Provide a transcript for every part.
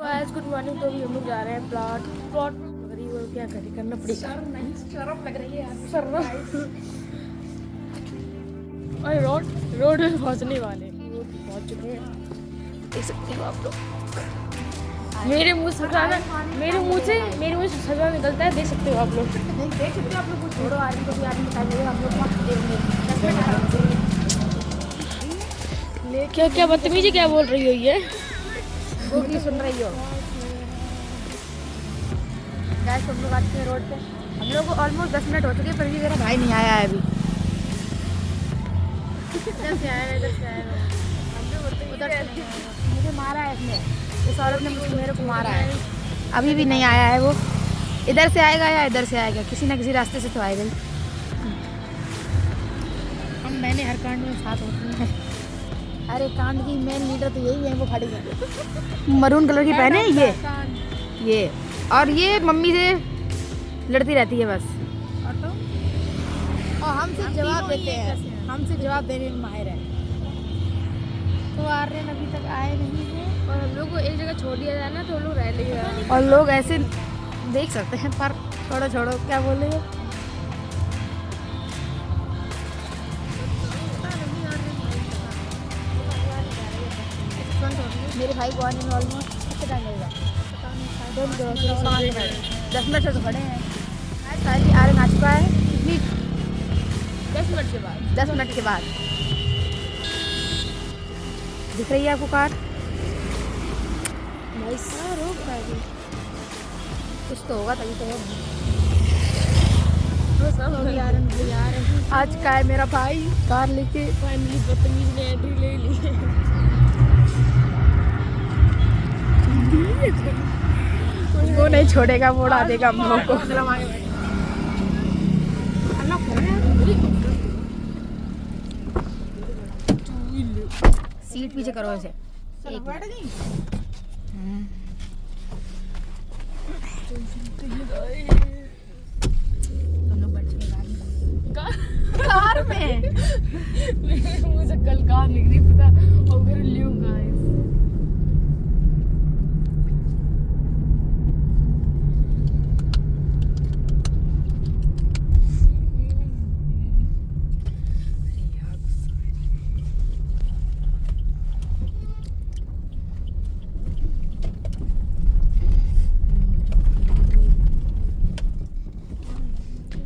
Guys good morning. तो अभी हम लोग जा रहे हैं प्लॉट गरीब और क्या करें, करना पड़ेगा। सर नहीं शर्म लग रही है यार। सर ना और रोड में पहुंचने वाले हैं। रोड पे पहुंच चुके हैं, देख सकते हो आप लोग। मेरे मुंह से सजा निकलता है, देख सकते हो आप लोग। नहीं देख सकते हो आप लोग को छोड़ो, आदमी को भी आदमी बता देगा हम लोग वहाँ देंगे 10 मिनट आराम से। क्या क्या बदतमीजी क्या बोल रही हो ये? वो की सुन रही हो गैस? हम लोग आ चुके हैं रोड पे। हम लोग को ऑलमोस्ट 10 मिनट हो चुके हैं, पर भी मेरा भाई नहीं आया है अभी। इधर से आएगा उधर से मुझे मारा है इसने, इस औरत ने मेरे को मारा है। अभी भी नहीं आया है वो। इधर से आएगा या इधर से आएगा, किसी ना किसी रास्ते से तो आएगा ही। हम मैंने हर कांड में साथ होती हैं। अरे कांड की मेन लीडर तो यही है, वो खड़ी है मरून कलर की पहने ये और ये मम्मी से लड़ती रहती है बस। और हमसे जवाब देते हैं, हमसे जवाब देने में माहिर है। तो आर्यन अभी तक आए नहीं है और हम लोग को एक जगह छोड़ दिया जाए ना तो लोग रह लेंगे। और लोग ऐसे देख सकते हैं, पर छोड़ो क्या बोले। मेरे भाई को आने में ऑलमोस्ट कितना टाइम लगेगा? 10 मिनट से तो खड़े हैं। सारी आर्यन आ चुका है। कितनी 10 मिनट के बाद 10 मिनट के बाद दिख रही है आपको कार? कुछ तो होगा तभी तो आज का है मेरा भाई कार लेके। फाइनली बदतमीज ने एंट्री ले ली। वो नहीं छोड़ेगा, वो उड़ा देगा हम लोग को। सीट पीछे करो इसे। हम लोग बैठ चुके कार में। मेरे मुंह से कल कार निकली पता, और फिर ल्यू गाइस।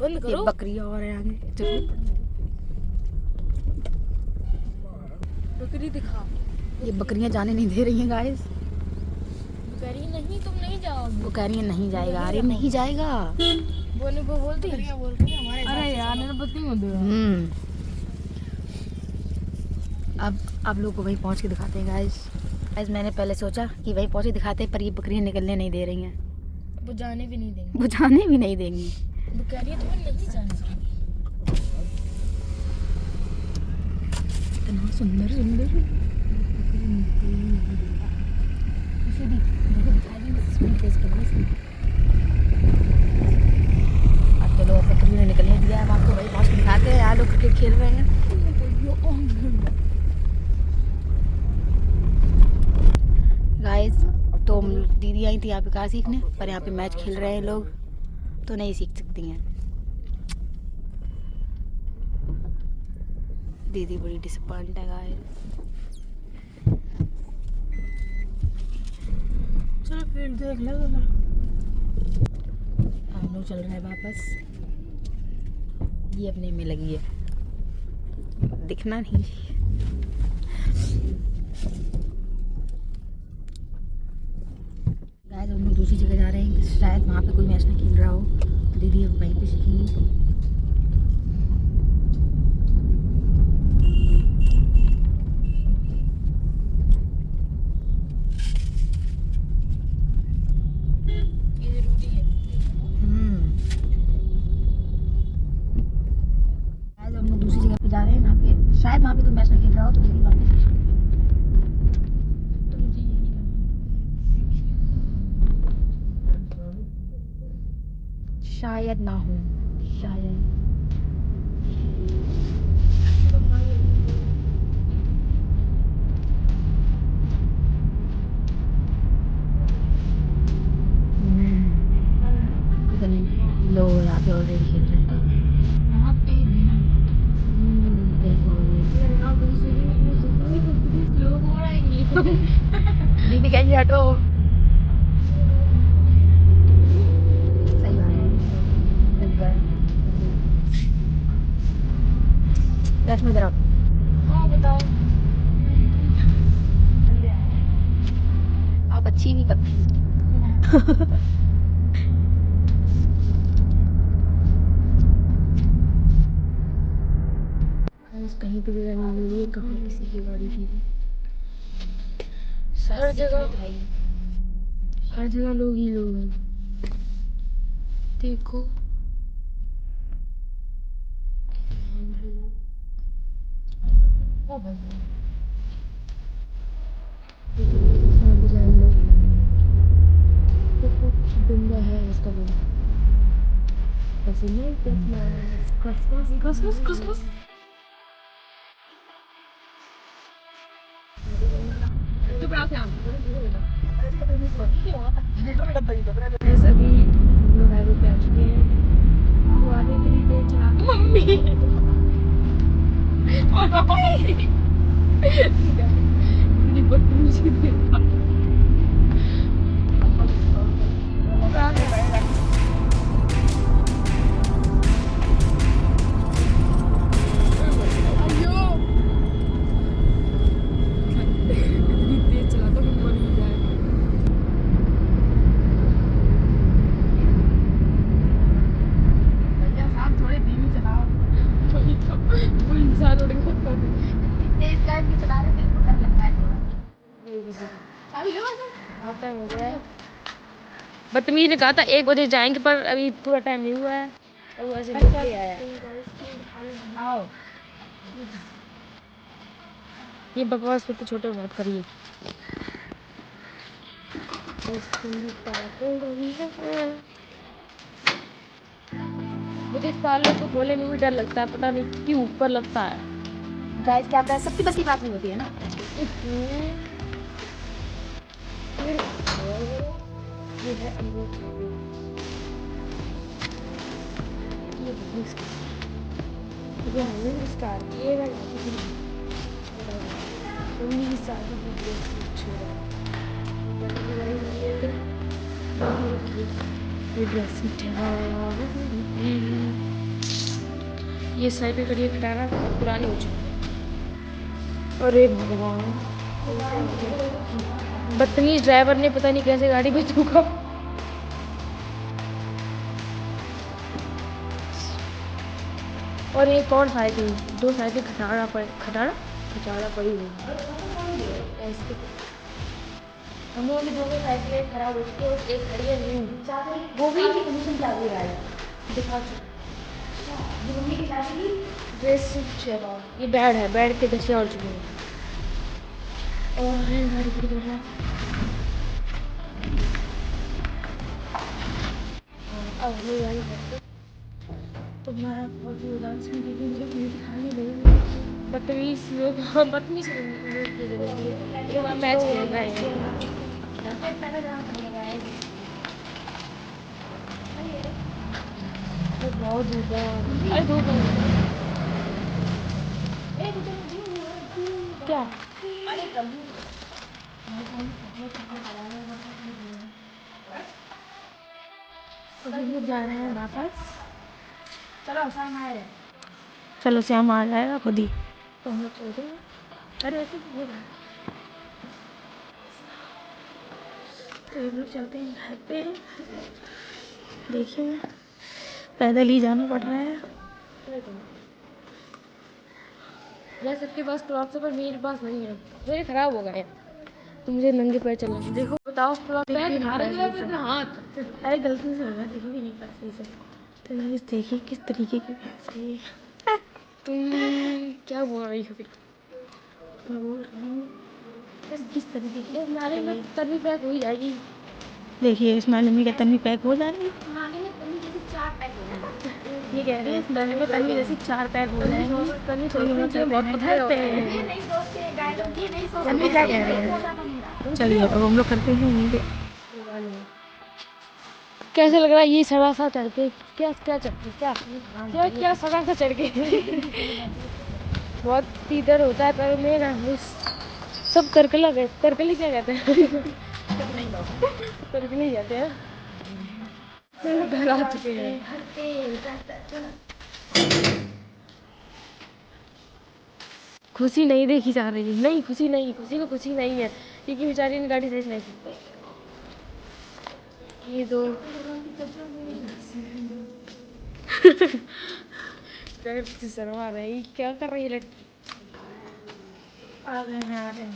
बंद करो। बकरियां और है आगे जरूर। बकरी दिखा। ये बकरियां जाने नहीं दे रही हैं गाइस। बकरी नहीं, तुम नहीं जाओगे। वो कह रही है नहीं जाएगा, अरे नहीं जाएगा। वो बोलती है अरे यार मेरा पति मत दो। अब आप लोग को वहीं पहुंच के दिखाते हैं गाइस। मैंने पहले सोचा कि वहीं पहुंच के दिखाते हैं, पर ये बकरियां निकलने नहीं दे रही हैं। वो जाने भी नहीं देंगे। वो जाने भी नहीं देंगी। वो कह रही है तुम्हें नहीं जाने देंगे। इतना सुंदर अब चलो बकरी ने निकलने दिया है, हम आपको वहीं पहुंच के दिखाते हैं। यहाँ लोग क्रिकेट खेल रहे हैं। गाइस तो दीदी आई थी यहाँ पे कार सीखने, पर यहाँ पे मैच खेल रहे हैं लोग, तो नहीं सीख सकती हैं। दीदी बड़ी डिसअपॉइंट है गाइस। चलो फिर देख लो ना। हम लोग चल रहे हैं वापस। ये अपने में लगी है, दिखना नहीं चाहिए। गाइस हम लोग दूसरी जगह जा रहे हैं, शायद वहाँ पे कोई मैच ना खेल रहा हो, तो दीदी अब वहीं पे सीखेंगी। शायद वहाँ पे कोई मैच ना खेल रहा हो, तो दीदी वहाँ पे शायद ना हो, शायद। यहाँ पे ऑलरेडी खेल रहे हैं। यहाँ पे दीदी कहेंगे हटो। सही बात है। रश्मि इधर आओ। हाँ बताओ। आप अच्छी नहीं करती। कहीं पे भी रहने मिली कहाँ किसी की गाड़ी थी। हर जगह लोग ही लोग हैं। देखो गंदा है इसका भी। पसीने कस सभी लोग हाईवे पे आ चुके हैं। वो आगे इतनी तेज चला मम्मी इतनी बदतमीजी देखा। अयो इतनी तेज चलाता कि मर ही जाए। भैया साहब थोड़े धीमी चलाओ। वही तो वो इंसान उड़ के ऊपर तेज टाइम की चला रहे थे तो डर लगता है थोड़ा। टाइम हो गया है। बदतमीज ने कहा था 1 बजे जाएंगे पर अभी पूरा टाइम नहीं हुआ है। और वो ऐसे निकल के आया। आओ। ये बकवास पे तो छोटे मत करिए। मुझे सालों को खोले में भी डर लगता है, पता नहीं क्यों ऊपर लगता है। गाइस क्या पता है सबकी बस की बात नहीं होती है ना। ये है अमरूद। ये है इसका ये वाला मम्मी की शादी की ड्रेस छोड़ा। ये ड्रेस ये साइड पे करिए खटारा पुरानी हो चुकी है। अरे भगवान बदतमीज ड्राइवर ने पता नहीं कैसे गाड़ी में ठोका। और एक और साइकिल 2 साइकिल खटारा पड़ी हुई ऐसे। हम लोगों की दोनों साइकिलें खराब हो चुकी है और एक खड़ी है न्यू। वो भी की कंडीशन क्या हुई है? दिखा ये मम्मी की शादी की ड्रेस ये बेड है, बेड के दसियाँ उड़ चुकी हैं। और है गाड़ी की तरह अब हमें गाड़ी करते तो मैं बहुत ही उदास हूँ क्योंकि मुझे कोई दिखाई नहीं। बदतमीज लोग बदतमीज ये वहाँ मैच खेल रहे हैं। बहुत धूप है। अरे धूप क्या अभी जा रहे हैं वापस। चलो शाम आए। चलो श्याम आ जाएगा खुद ही तो हम लोग चलते हैं। अरे ऐसे क्यों हो रहा है? तो हम लोग चलते हैं घर पे। देखिए पैदल ही जाना पड़ रहा है। मैं सबके पास क्रॉप्स है पर मेरे पास नहीं है। मेरे खराब हो गए हैं तो मुझे नंगे पैर चलना है। देखो बताओ हाथ। अरे गलती से हो गया देखो भी नहीं पास सही से। तो गाइस देखिए किस तरीके की भैंस है ये। तुम क्या बोल रही हो? मैं बोल रही हूँ बस किस तरीके की नाले में तन्वी पैक हो ही जाएगी। देखिए इस नाले में क्या तन्वी पैक हो जाएगी? नाले में तन्वी जैसे 4 पैक हो जाएगा। ये कह रहे हैं इस नाले में तन्वी जैसी 4 पैक हो जाएंगी। तन्वी थोड़ी होना चाहिए बहुत पतले ये नहीं सोचते गाइस, ये नहीं सोचते। तन्वी क्या कह रहे हैं? चलिए अब हम लोग करते हैं यहीं पे। कैसे लग रहा है ये सड़ा सा चढ़ के? क्या क्या चढ़ के क्या क्या क्या सड़ा सा चढ़ के? बहुत पीतर होता है पर मेरा सब करकला गए। करकली क्या कहते हैं? करकली कहते हैं। घर आ चुके हैं। खुशी नहीं देखी जा रही। नहीं खुशी नहीं, खुशी को खुशी नहीं है क्योंकि बेचारी ने गाड़ी सही नहीं की। ये दो शर्मा रही। क्या कर रही है लड़की? आ गए हैं।